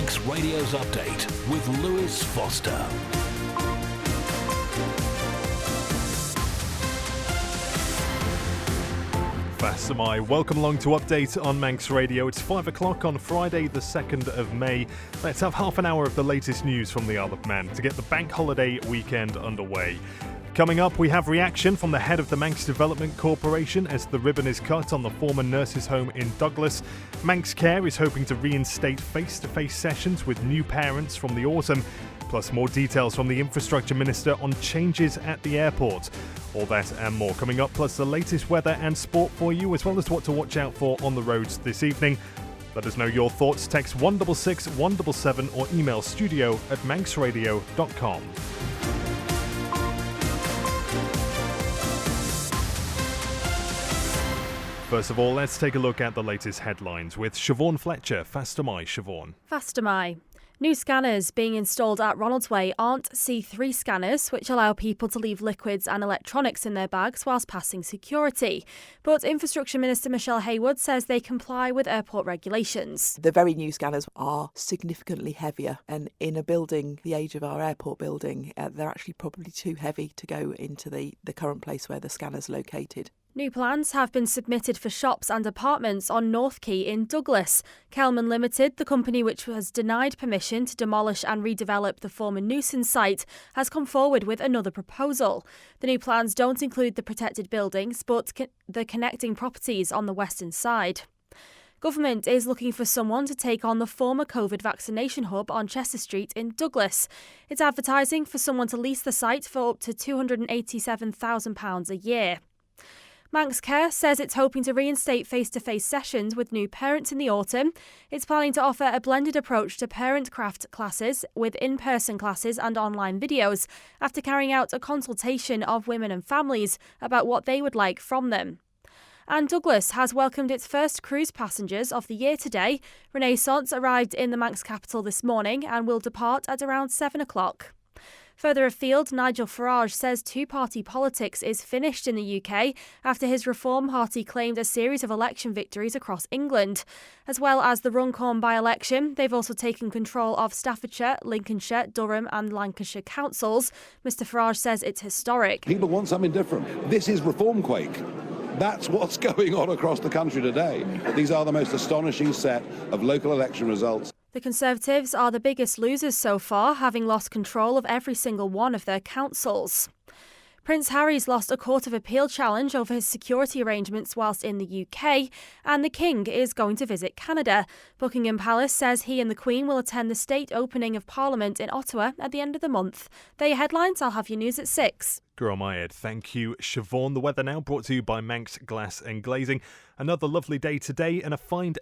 Manx Radio's update with Lewis Foster. Fasamai. Welcome along to Update on Manx Radio. It's 5 o'clock on Friday the 2nd of May. Let's have half an hour of the latest news from the Isle of Man to get the bank holiday weekend underway. Coming up, we have reaction from the head of the Manx Development Corporation as the ribbon is cut on the former nurses' home in Douglas. Manx Care is hoping to reinstate face-to-face sessions with new parents from the autumn, plus more details from the Infrastructure Minister on changes at the airport. All that and more coming up, plus the latest weather and sport for you, as well as what to watch out for on the roads this evening. Let us know your thoughts. Text 166 177 or email studio@manxradio.com. First of all, let's take a look at the latest headlines with Siobhan Fletcher. Fasamai, Siobhan. Fasamai. New scanners being installed at Ronaldsway aren't C3 scanners, which allow people to leave liquids and electronics in their bags whilst passing security. But Infrastructure Minister Michelle Haywood says they comply with airport regulations. The very new scanners are significantly heavier, and in a building the age of our airport building, they're actually probably too heavy to go into the current place where the scanner's located. New plans have been submitted for shops and apartments on North Quay in Douglas. Kelman Limited, the company which was denied permission to demolish and redevelop the former nuisance site, has come forward with another proposal. The new plans don't include the protected buildings, but the connecting properties on the western side. Government is looking for someone to take on the former COVID vaccination hub on Chester Street in Douglas. It's advertising for someone to lease the site for up to £287,000 a year. Manx Care says it's hoping to reinstate face-to-face sessions with new parents in the autumn. It's planning to offer a blended approach to parent craft classes with in-person classes and online videos after carrying out a consultation of women and families about what they would like from them. And Douglas has welcomed its first cruise passengers of the year today. Renaissance arrived in the Manx capital this morning and will depart at around 7 o'clock. Further afield, Nigel Farage says two-party politics is finished in the UK after his Reform Party claimed a series of election victories across England. As well as the Runcorn by-election, they've also taken control of Staffordshire, Lincolnshire, Durham and Lancashire councils. Mr Farage says it's historic. People want something different. This is reform quake. That's what's going on across the country today. These are the most astonishing set of local election results. The Conservatives are the biggest losers so far, having lost control of every single one of their councils. Prince Harry's lost a Court of Appeal challenge over his security arrangements whilst in the UK, and the King is going to visit Canada. Buckingham Palace says he and the Queen will attend the state opening of Parliament in Ottawa at the end of the month. They're your headlines. I'll have your news at 6. Gurmayed. Thank you, Siobhan. The weather now brought to you by Manx Glass and Glazing. Another lovely day today and a fine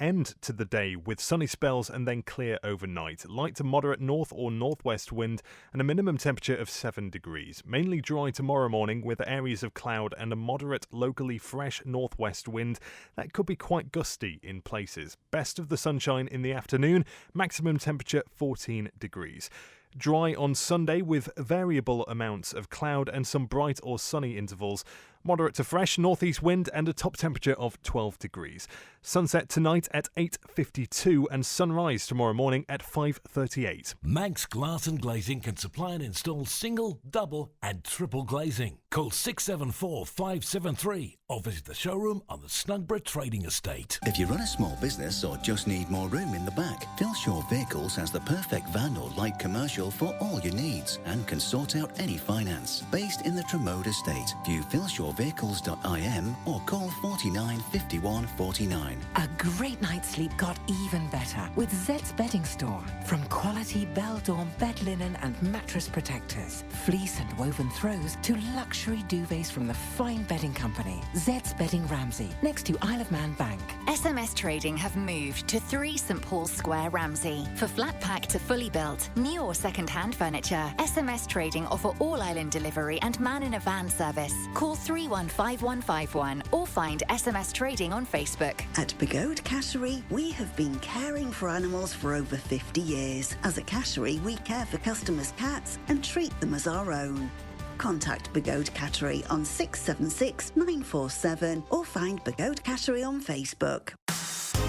end to the day with sunny spells and then clear overnight. Light to moderate north or northwest wind and a minimum temperature of 7 degrees. Mainly dry tomorrow morning with areas of cloud and a moderate, locally fresh northwest wind that could be quite gusty in places. Best of the sunshine in the afternoon, maximum temperature 14 degrees. Dry on Sunday with variable amounts of cloud and some bright or sunny intervals. Moderate to fresh northeast wind and a top temperature of 12 degrees. Sunset tonight at 8:52 and sunrise tomorrow morning at 5:38. Manx Glass and Glazing can supply and install single, double and triple glazing. Call 674 573 or visit the showroom on the Snugborough Trading Estate. If you run a small business or just need more room in the back, Philshaw Vehicles has the perfect van or light commercial for all your needs and can sort out any finance. Based in the Tremode Estate, view philshawvehicles.im or call 49 51 49. A great night's sleep got even better with Zed's Bedding Store. From quality Beldorm bed linen and mattress protectors, fleece and woven throws to luxury duvets from the fine bedding company, Zed's Bedding Ramsey, next to Isle of Man Bank. SMS Trading have moved to 3 St Paul's Square, Ramsey. For flat pack to fully built, new or second-hand furniture, SMS Trading offer all-island delivery and man-in-a-van service. Call 315151 or find SMS Trading on Facebook. At Begode Cattery, we have been caring for animals for over 50 years. As a cattery, we care for customers' cats and treat them as our own. Contact Begode Cattery on 676 947 or find Begode Cattery on Facebook.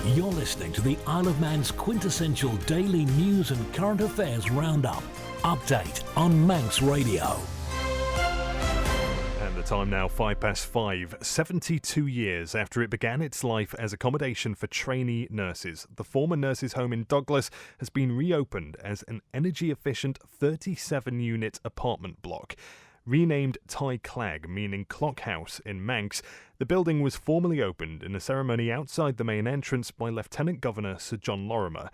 You're listening to the Isle of Man's quintessential daily news and current affairs roundup. Update on Manx Radio. And the time now 5:05. 72 years after it began its life as accommodation for trainee nurses, the former nurses' home in Douglas has been reopened as an energy-efficient 37-unit apartment block. Renamed Tai Clag, meaning clock house in Manx, the building was formally opened in a ceremony outside the main entrance by Lieutenant Governor Sir John Lorimer.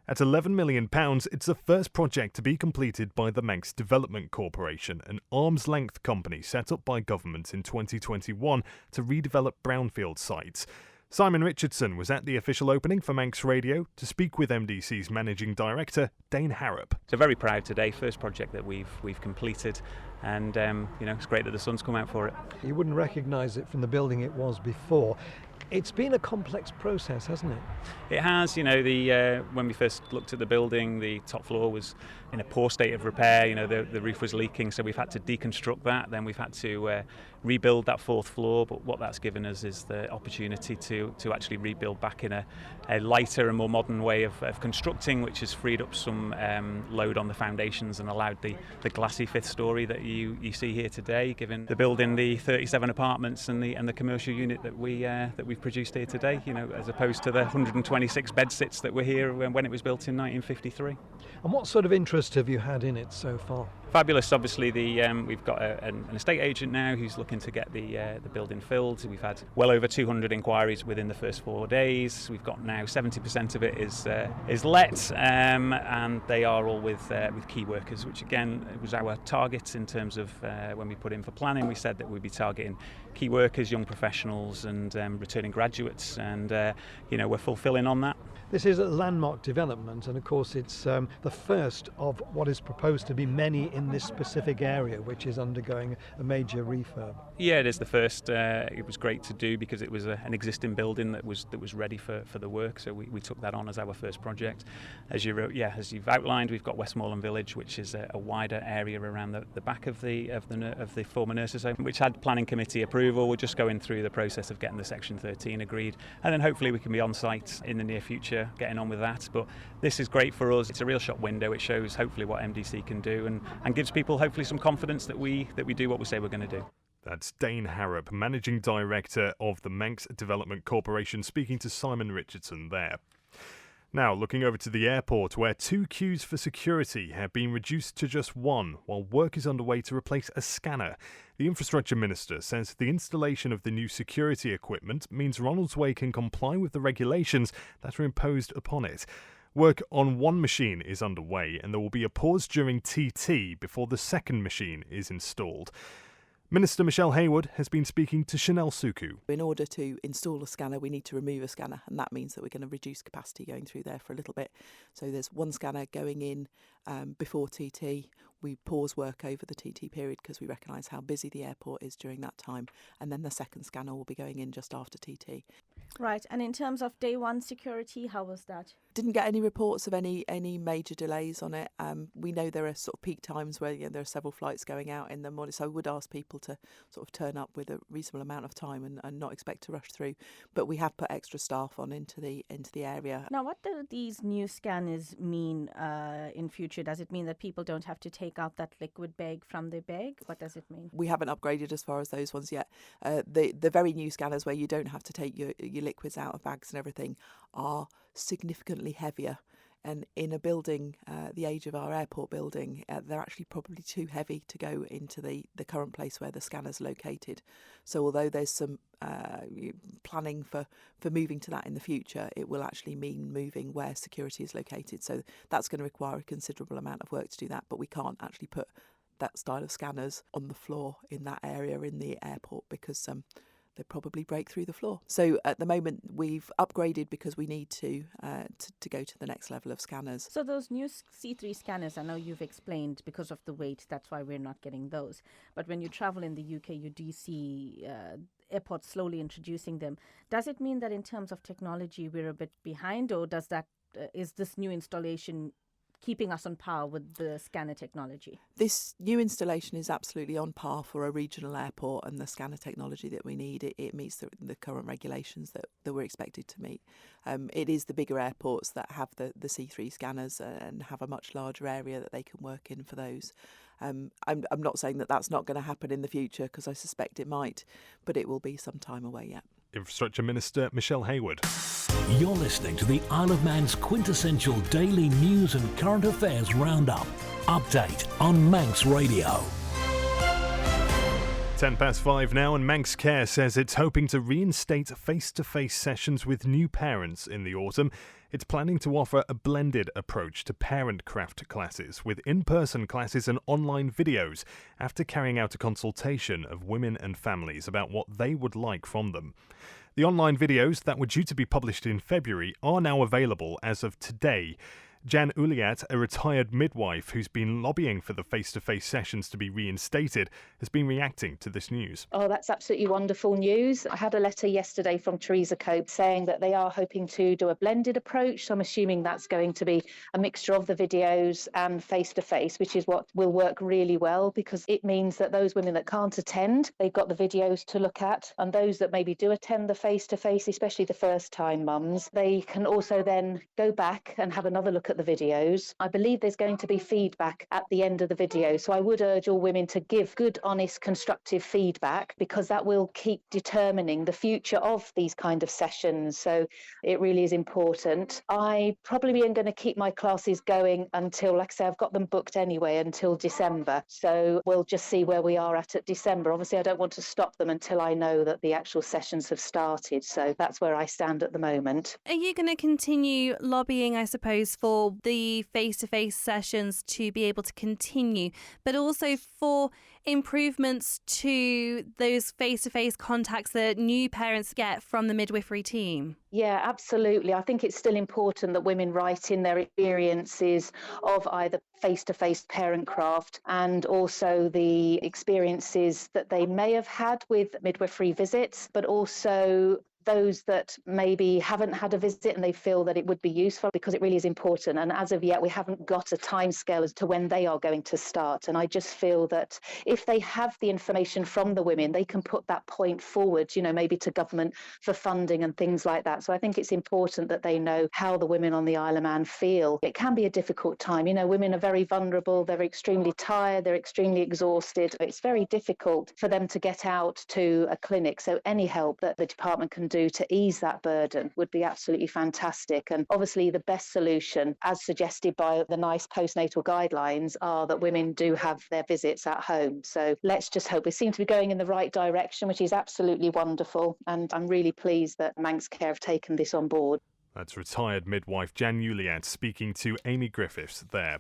At £11 million, it's the first project to be completed by the Manx Development Corporation, an arm's-length company set up by government in 2021 to redevelop brownfield sites. Simon Richardson was at the official opening for Manx Radio to speak with MDC's Managing Director, Dane Harrop. So very proud today, first project that we've completed, and it's great that the sun's come out for it. You wouldn't recognise it from the building it was before. It's been a complex process, hasn't it? It has. When we first looked at the building, the top floor was in a poor state of repair. The roof was leaking, so we've had to deconstruct that. Then we've had to rebuild that fourth floor. But what that's given us is the opportunity to actually rebuild back in a lighter and more modern way of constructing, which has freed up some load on the foundations and allowed the glassy fifth story that you see here today, giving the building the 37 apartments and the commercial unit that we've produced here today. As opposed to the 126 bed sits that were here when it was built in 1953. And what sort of interest have you had in it so far? Fabulous. Obviously, we've got an estate agent now who's looking to get the building filled. We've had well over 200 inquiries within the first 4 days. We've got now 70% of it is let, and they are all with key workers, which again was our target in terms of when we put in for planning. We said that we'd be targeting key workers, young professionals, and returning graduates, and we're fulfilling on that. This is a landmark development, and of course it's the first of what is proposed to be many in this specific area, which is undergoing a major refurb. Yeah, it is the first. It was great to do because it was an existing building that was ready for the work, so we took that on as our first project. As you've outlined, we've got Westmoreland Village, which is a wider area around the back of the former nurses' home, which had planning committee approval. We're just going through the process of getting the Section 13 agreed, and then hopefully we can be on site in the near future getting on with that. But this is great for us. It's a real shop window. It shows hopefully what MDC can do and gives people hopefully some confidence that we do what we say we're going to do. That's Dane Harrop, Managing Director of the Manx Development Corporation, speaking to Simon Richardson there. Now, looking over to the airport, where 2 queues for security have been reduced to just 1, while work is underway to replace a scanner. The Infrastructure Minister says the installation of the new security equipment means Ronaldsway can comply with the regulations that are imposed upon it. Work on one machine is underway, and there will be a pause during TT before the second machine is installed. Minister Michelle Hayward has been speaking to Chanel Suku. In order to install a scanner, we need to remove a scanner, and that means that we're going to reduce capacity going through there for a little bit. So there's one scanner going in before TT. We pause work over the TT period because we recognise how busy the airport is during that time, and then the second scanner will be going in just after TT. Right, and in terms of day one security, how was that? Didn't get any reports of any major delays on it. We know there are sort of peak times where there are several flights going out in the morning, so I would ask people to sort of turn up with a reasonable amount of time and not expect to rush through. But we have put extra staff on into the area. Now, what do these new scanners mean in future? Does it mean that people don't have to take out that liquid bag from their bag? What does it mean? We haven't upgraded as far as those ones yet. The very new scanners where you don't have to take your liquids out of bags and everything are significantly heavier, and in a building the age of our airport building, they're actually probably too heavy to go into the current place where the scanner's located. So although there's some planning for moving to that in the future, it will actually mean moving where security is located. So that's going to require a considerable amount of work to do that, but we can't actually put that style of scanners on the floor in that area in the airport because they probably break through the floor. So at the moment we've upgraded because we need to go to the next level of scanners. So those new C3 scanners, I know you've explained because of the weight, that's why we're not getting those. But when you travel in the UK, you do see airports slowly introducing them. Does it mean that in terms of technology we're a bit behind, or does that is this new installation keeping us on par with the scanner technology? This new installation is absolutely on par for a regional airport, and the scanner technology that we need, it meets the current regulations that we're expected to meet. It is the bigger airports that have the C3 scanners and have a much larger area that they can work in for those. I'm not saying that that's not going to happen in the future, because I suspect it might, but it will be some time away yet. Infrastructure Minister Michelle Hayward. You're listening to the Isle of Man's quintessential daily news and current affairs roundup. Update on Manx Radio. 5:10 now, and Manx Care says it's hoping to reinstate face-to-face sessions with new parents in the autumn. It's planning to offer a blended approach to parent craft classes, with in-person classes and online videos, after carrying out a consultation of women and families about what they would like from them. The online videos that were due to be published in February are now available as of today. Jan Uliat, a retired midwife who's been lobbying for the face-to-face sessions to be reinstated, has been reacting to this news. Oh, that's absolutely wonderful news. I had a letter yesterday from Theresa Cope saying that they are hoping to do a blended approach. So I'm assuming that's going to be a mixture of the videos and face-to-face, which is what will work really well, because it means that those women that can't attend, they've got the videos to look at, and those that maybe do attend the face-to-face, especially the first-time mums, they can also then go back and have another look at the videos. I believe there's going to be feedback at the end of the video, so I would urge all women to give good, honest, constructive feedback, because that will keep determining the future of these kind of sessions. So it really is important. I probably am going to keep my classes going until, like I say, I've got them booked anyway until December, so we'll just see where we are at December. Obviously I don't want to stop them until I know that the actual sessions have started, so that's where I stand at the moment. Are you going to continue lobbying, I suppose, for the face-to-face sessions to be able to continue, but also for improvements to those face-to-face contacts that new parents get from the midwifery team? Yeah, absolutely. I think it's still important that women write in their experiences of either face-to-face parent craft and also the experiences that they may have had with midwifery visits, but also those that maybe haven't had a visit and they feel that it would be useful, because it really is important. And as of yet, we haven't got a timescale as to when they are going to start. And I just feel that if they have the information from the women, they can put that point forward, maybe to government for funding and things like that. So I think it's important that they know how the women on the Isle of Man feel. It can be a difficult time. Women are very vulnerable. They're extremely tired. They're extremely exhausted. It's very difficult for them to get out to a clinic. So any help that the department can do to ease that burden would be absolutely fantastic. And obviously the best solution, as suggested by the NICE postnatal guidelines, are that women do have their visits at home. So let's just hope. We seem to be going in the right direction, which is absolutely wonderful. And I'm really pleased that Manx Care have taken this on board. That's retired midwife Jan Uliat speaking to Amy Griffiths there.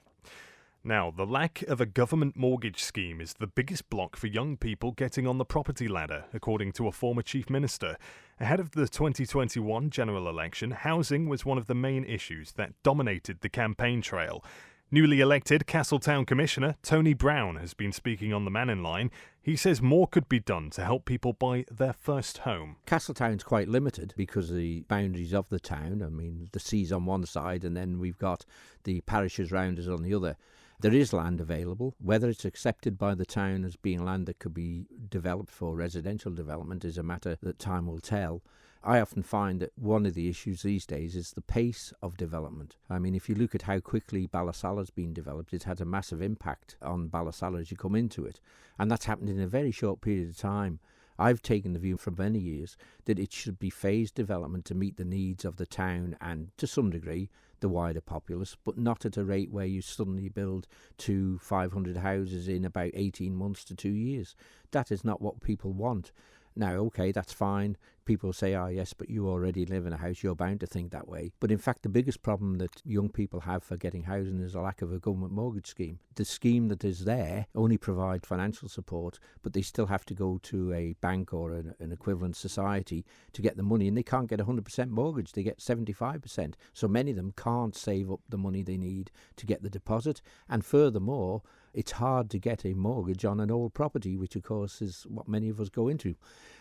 Now, the lack of a government mortgage scheme is the biggest block for young people getting on the property ladder, according to a former Chief Minister. Ahead of the 2021 general election, housing was one of the main issues that dominated the campaign trail. Newly elected Castletown Commissioner Tony Brown has been speaking on the Man in Line. He says more could be done to help people buy their first home. Castletown's quite limited because of the boundaries of the town. I mean, the sea's on one side and then we've got the parishes round us on the other. There is land available. Whether it's accepted by the town as being land that could be developed for residential development is a matter that time will tell. I often find that one of the issues these days is the pace of development. I mean, if you look at how quickly Ballasala's been developed, it's had a massive impact on Ballasala as you come into it. And that's happened in a very short period of time. I've taken the view for many years that it should be phased development to meet the needs of the town and, to some degree, the wider populace, but not at a rate where you suddenly build 500 houses in about 18 months to 2 years. That is not what people want. Now, okay, that's fine. People say, yes, but you already live in a house, you're bound to think that way. But in fact, the biggest problem that young people have for getting housing is a lack of a government mortgage scheme. The scheme that is there only provides financial support, but they still have to go to a bank or an equivalent society to get the money, and they can't get 100% mortgage, they get 75%. So many of them can't save up the money they need to get the deposit. And furthermore, it's hard to get a mortgage on an old property, which of course is what many of us go into.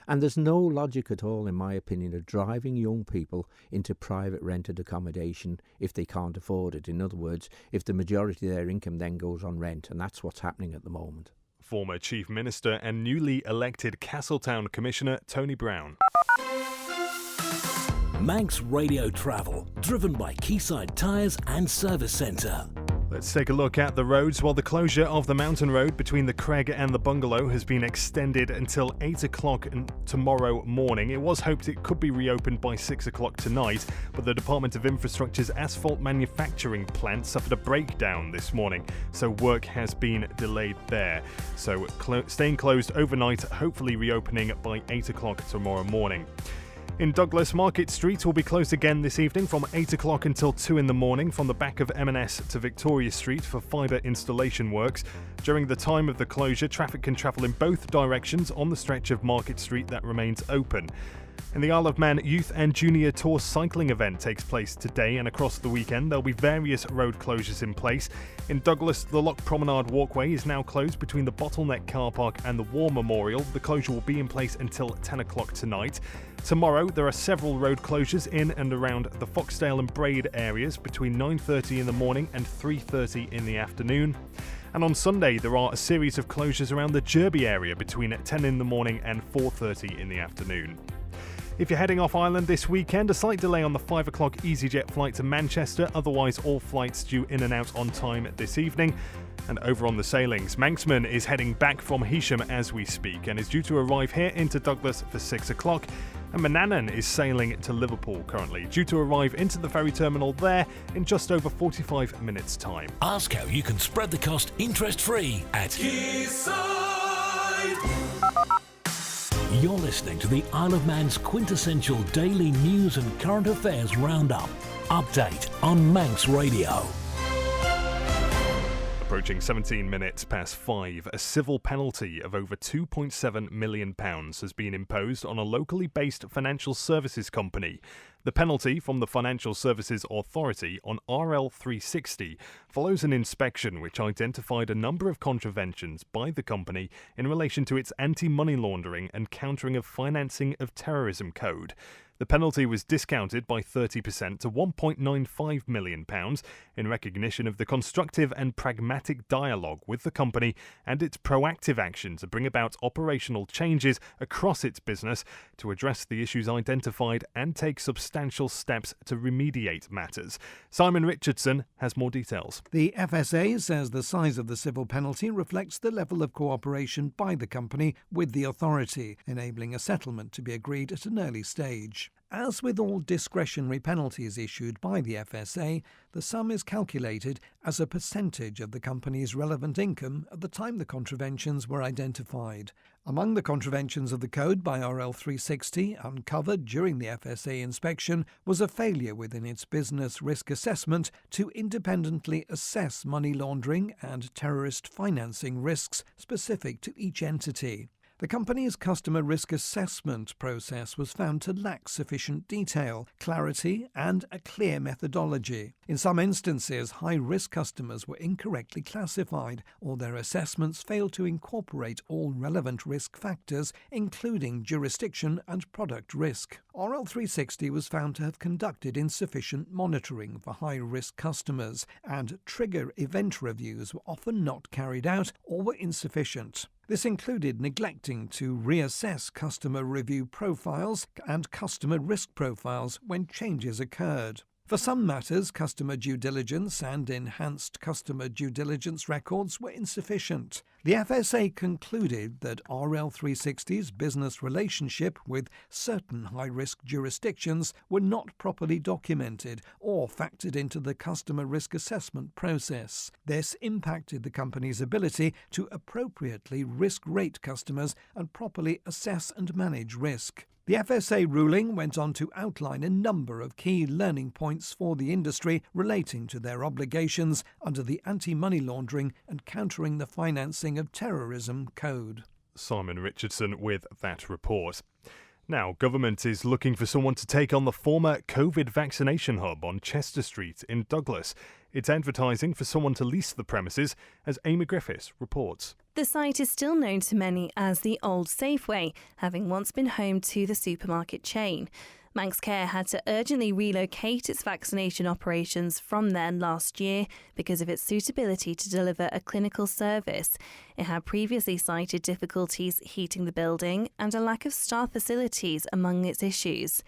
And there's no logic at all, in my opinion, of driving young people into private rented accommodation if they can't afford it. In other words, if the majority of their income then goes on rent, and that's what's happening at the moment. Former Chief Minister and newly elected Castletown Commissioner Tony Brown. Manx Radio Travel, driven by Quayside Tyres and Service Centre. Let's take a look at the roads. Well, the closure of the mountain road between the Craig and the Bungalow has been extended until 8 o'clock tomorrow morning. It was hoped it could be reopened by 6 o'clock tonight, but the Department of Infrastructure's asphalt manufacturing plant suffered a breakdown this morning, so work has been delayed there. So staying closed overnight, hopefully reopening by 8 o'clock tomorrow morning. In Douglas, Market Street will be closed again this evening from 8 o'clock until 2 in the morning from the back of M&S to Victoria Street for fibre installation works. During the time of the closure, traffic can travel in both directions on the stretch of Market Street that remains open. In the Isle of Man Youth and Junior Tour cycling event takes place today and across the weekend. There'll be various road closures in place. In Douglas, the Loch Promenade walkway is now closed between the Bottleneck car park and the War Memorial. The closure will be in place until 10 o'clock tonight. Tomorrow, there are several road closures in and around the Foxdale and Braid areas between 9:30 in the morning and 3:30 in the afternoon. And on Sunday, there are a series of closures around the Derby area between 10 in the morning and 4:30 in the afternoon. If you're heading off island this weekend, a slight delay on the 5 o'clock EasyJet flight to Manchester, otherwise all flights due in and out on time this evening. And over on the sailings, Manxman is heading back from Heysham as we speak and is due to arrive here into Douglas for 6 o'clock. And Manannan is sailing to Liverpool currently, due to arrive into the ferry terminal there in just over 45 minutes' time. Ask how you can spread the cost interest-free at Quayside. You're listening to the Isle of Man's quintessential daily news and current affairs roundup. Update on Manx Radio. Approaching 17 minutes past 5, a civil penalty of over £2.7 million has been imposed on a locally based financial services company. The penalty from the Financial Services Authority on RL360 follows an inspection which identified a number of contraventions by the company in relation to its anti-money laundering and countering of financing of terrorism code. The penalty was discounted by 30% to £1.95 million in recognition of the constructive and pragmatic dialogue with the company and its proactive action to bring about operational changes across its business to address the issues identified and take substantial steps to remediate matters. Simon Richardson has more details. The FSA says the size of the civil penalty reflects the level of cooperation by the company with the authority, enabling a settlement to be agreed at an early stage. As with all discretionary penalties issued by the FSA, the sum is calculated as a percentage of the company's relevant income at the time the contraventions were identified. Among the contraventions of the code by RL360 uncovered during the FSA inspection was a failure within its business risk assessment to independently assess money laundering and terrorist financing risks specific to each entity. The company's customer risk assessment process was found to lack sufficient detail, clarity, and a clear methodology. In some instances, high-risk customers were incorrectly classified, or their assessments failed to incorporate all relevant risk factors, including jurisdiction and product risk. RL360 was found to have conducted insufficient monitoring for high-risk customers, and trigger event reviews were often not carried out or were insufficient. This included neglecting to reassess customer review profiles and customer risk profiles when changes occurred. For some matters, customer due diligence and enhanced customer due diligence records were insufficient. The FSA concluded that RL360's business relationship with certain high-risk jurisdictions were not properly documented or factored into the customer risk assessment process. This impacted the company's ability to appropriately risk-rate customers and properly assess and manage risk. The FSA ruling went on to outline a number of key learning points for the industry relating to their obligations under the Anti-Money Laundering and Countering the Financing of Terrorism Code. Simon Richardson with that report. Now, government is looking for someone to take on the former COVID vaccination hub on Chester Street in Douglas. It's advertising for someone to lease the premises, as Amy Griffiths reports. The site is still known to many as the Old Safeway, having once been home to the supermarket chain. Manx Care had to urgently relocate its vaccination operations from there last year because of its suitability to deliver a clinical service. It had previously cited difficulties heating the building and a lack of staff facilities among its issues.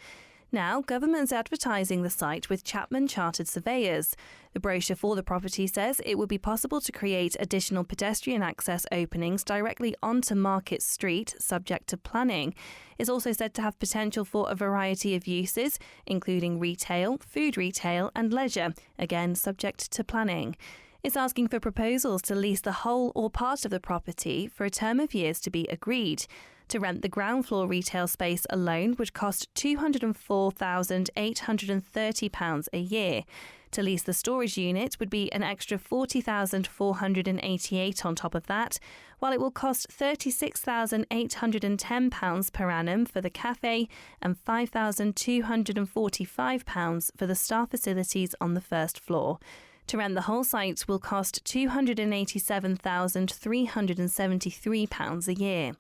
Now, government's advertising the site with Chapman Chartered Surveyors. The brochure for the property says it would be possible to create additional pedestrian access openings directly onto Market Street, subject to planning. It's also said to have potential for a variety of uses, including retail, food retail and leisure, again subject to planning. It's asking for proposals to lease the whole or part of the property for a term of years to be agreed. To rent the ground floor retail space alone would cost £204,830 a year. To lease the storage unit would be an extra £40,488 on top of that, while it will cost £36,810 per annum for the cafe and £5,245 for the staff facilities on the first floor. To rent the whole site will cost £287,373 a year.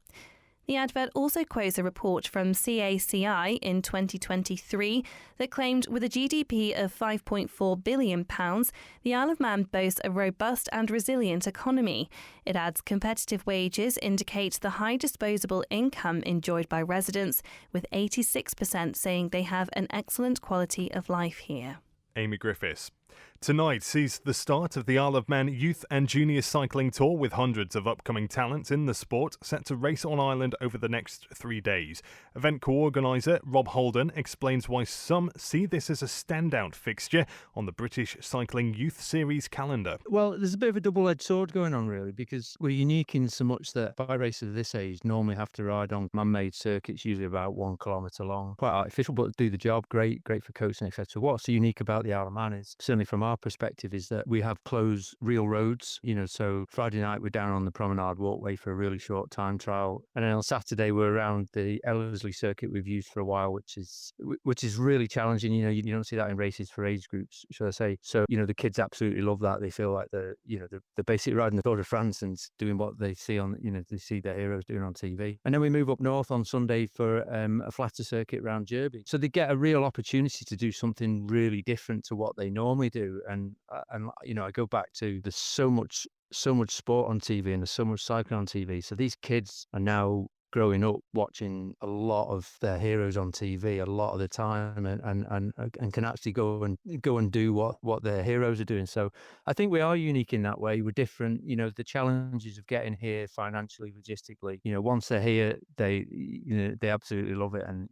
The advert also quotes a report from CACI in 2023 that claimed with a GDP of £5.4 billion, the Isle of Man boasts a robust and resilient economy. It adds competitive wages indicate the high disposable income enjoyed by residents, with 86% saying they have an excellent quality of life here. Amy Griffiths. Tonight sees the start of the Isle of Man Youth and Junior Cycling Tour, with hundreds of upcoming talents in the sport set to race on Ireland over the next 3 days. Event co-organiser Rob Holden explains why some see this as a standout fixture on the British Cycling Youth Series calendar. Well, there's a bit of a double-edged sword going on, really, because we're unique in so much that bike racers of this age normally have to ride on man-made circuits, usually about 1 kilometre long. Quite artificial, but do the job. Great for coaching, etc. What's so unique about the Isle of Man is, certainly from our perspective, is that we have closed real roads. So Friday night we're down on the Promenade Walkway for a really short time trial, and then on Saturday we're around the Ellerslie circuit we've used for a while, which is really challenging. You don't see that in races for age groups, should I say. So the kids absolutely love that. They feel like they're basically riding the Tour de France and doing what they see on they see their heroes doing on TV. And then we move up north on Sunday for a flatter circuit around Derby, so they get a real opportunity to do something really different to what they normally do. And I go back to there's so much sport on TV and there's so much cycling on TV. So these kids are now growing up watching a lot of their heroes on TV a lot of the time, and can actually go and do what their heroes are doing. So I think we are unique in that way. We're different. The challenges of getting here financially, logistically. Once they're here, they absolutely love it. And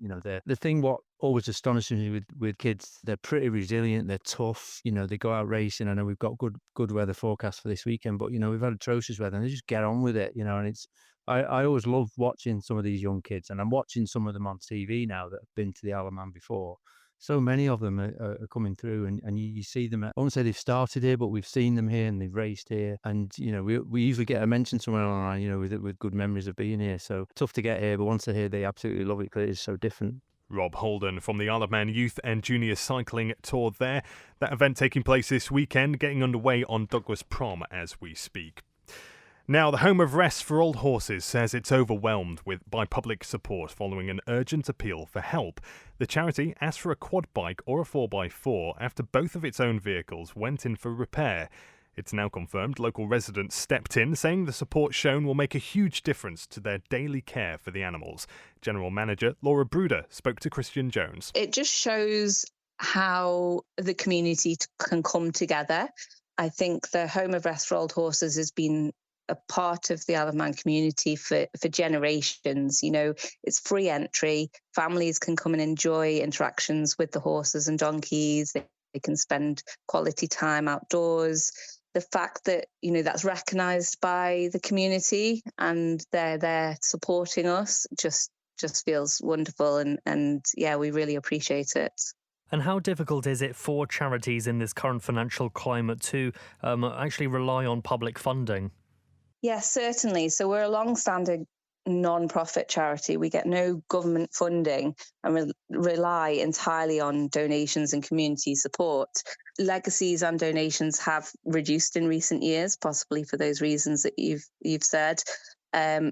the thing what always astonishes me with kids, they're pretty resilient. They're tough. They go out racing. I know we've got good weather forecast for this weekend, but we've had atrocious weather, and they just get on with it. And it's. I always love watching some of these young kids, and I'm watching some of them on TV now that have been to the Isle of Man before. So many of them are coming through, and you see them. I won't say they've started here, but we've seen them here and they've raced here. And we usually get a mention somewhere online, with good memories of being here. So tough to get here, but once they're here, they absolutely love it because it is so different. Rob Holden from the Isle of Man Youth and Junior Cycling Tour there. That event taking place this weekend, getting underway on Douglas Prom as we speak. Now, the Home of Rest for Old Horses says it's overwhelmed by public support following an urgent appeal for help. The charity asked for a quad bike or a 4x4 after both of its own vehicles went in for repair. It's now confirmed local residents stepped in, saying the support shown will make a huge difference to their daily care for the animals. General Manager Laura Bruder spoke to Christian Jones. It just shows how the community can come together. I think the Home of Rest for Old Horses has been a part of the Isle of Man community for generations. It's free entry. Families can come and enjoy interactions with the horses and donkeys. They can spend quality time outdoors. The fact that, that's recognised by the community and they're there supporting us just feels wonderful. And yeah, we really appreciate it. And how difficult is it for charities in this current financial climate to actually rely on public funding? Yes, certainly. So we're a long-standing non-profit charity. We get no government funding and rely entirely on donations and community support. Legacies and donations have reduced in recent years, possibly for those reasons that you've said.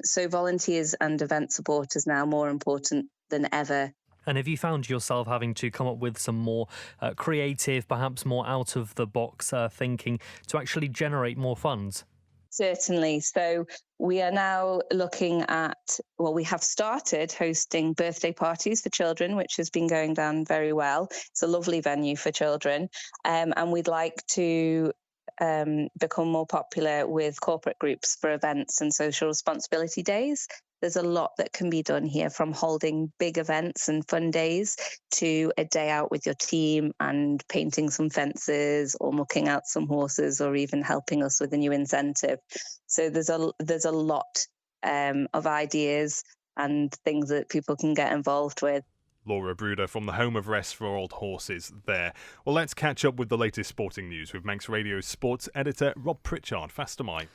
So volunteers and event support is now more important than ever. And have you found yourself having to come up with some more creative, perhaps more out-of-the-box thinking to actually generate more funds? Certainly. So we are now looking at, we have started hosting birthday parties for children, which has been going down very well. It's a lovely venue for children. And we'd like to become more popular with corporate groups for events and social responsibility days. There's a lot that can be done here, from holding big events and fun days to a day out with your team and painting some fences or mucking out some horses or even helping us with a new incentive. So there's a lot of ideas and things that people can get involved with. Laura Bruder from the Home of Rest for Old Horses there. Well, let's catch up with the latest sporting news with Manx Radio's sports editor Rob Pritchard. Faster my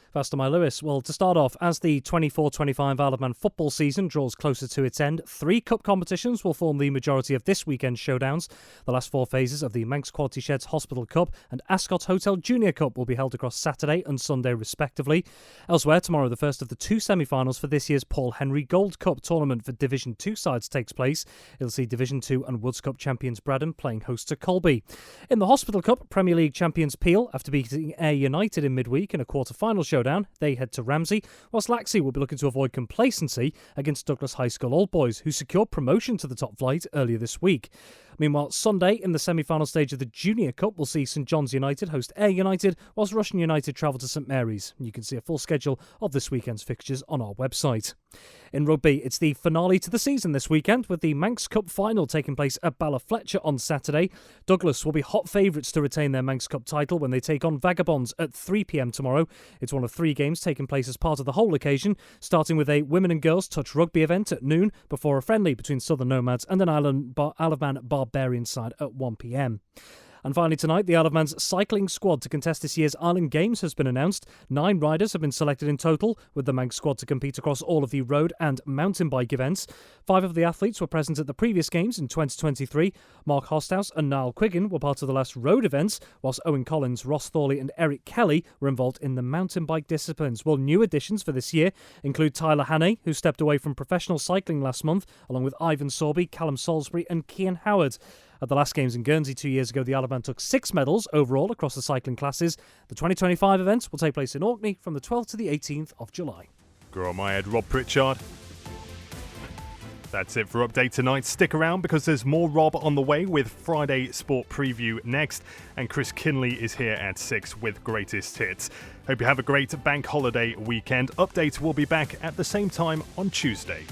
Lewis. Well, to start off, as the 24-25 Isle of Man football season draws closer to its end, 3 cup competitions will form the majority of this weekend's showdowns. The last 4 phases of the Manx Quality Sheds Hospital Cup and Ascot Hotel Junior Cup will be held across Saturday and Sunday respectively. Elsewhere, tomorrow the first of the 2 semi-finals for this year's Paul Henry Gold Cup tournament for Division 2 sides takes place. It'll see Division 2 and Woods Cup champions Braddon playing host to Colby. In the Hospital Cup, Premier League champions Peel, after beating Ayr United in midweek in a quarter-final showdown, they head to Ramsey, whilst Laxey will be looking to avoid complacency against Douglas High School Old Boys, who secured promotion to the top flight earlier this week. Meanwhile, Sunday, in the semi-final stage of the Junior Cup, we'll see St John's United host Ayr United, whilst Russian United travel to St Mary's. You can see a full schedule of this weekend's fixtures on our website. In rugby, it's the finale to the season this weekend, with the Manx Cup final taking place at Ballafletcher on Saturday. Douglas will be hot favourites to retain their Manx Cup title when they take on Vagabonds at 3 p.m. tomorrow. It's one of 3 games taking place as part of the whole occasion, starting with a women and girls touch rugby event at noon, before a friendly between Southern Nomads and an Isle of Man Barbarian side at 1 p.m. And finally tonight, the Isle of Man's cycling squad to contest this year's Island Games has been announced. 9 riders have been selected in total, with the Manx squad to compete across all of the road and mountain bike events. 5 of the athletes were present at the previous games in 2023. Mark Hosthouse and Niall Quiggin were part of the last road events, whilst Owen Collins, Ross Thorley and Eric Kelly were involved in the mountain bike disciplines. Well, new additions for this year include Tyler Hannay, who stepped away from professional cycling last month, along with Ivan Sorby, Callum Salisbury and Cian Howard. At the last Games in Guernsey 2 years ago, the Isle of Man took 6 medals overall across the cycling classes. The 2025 events will take place in Orkney from the 12th to the 18th of July. Grow on my head, Rob Pritchard. That's it for Update Tonight. Stick around because there's more Rob on the way with Friday Sport Preview next. And Chris Kinley is here at 6 with Greatest Hits. Hope you have a great bank holiday weekend. Update will be back at the same time on Tuesday.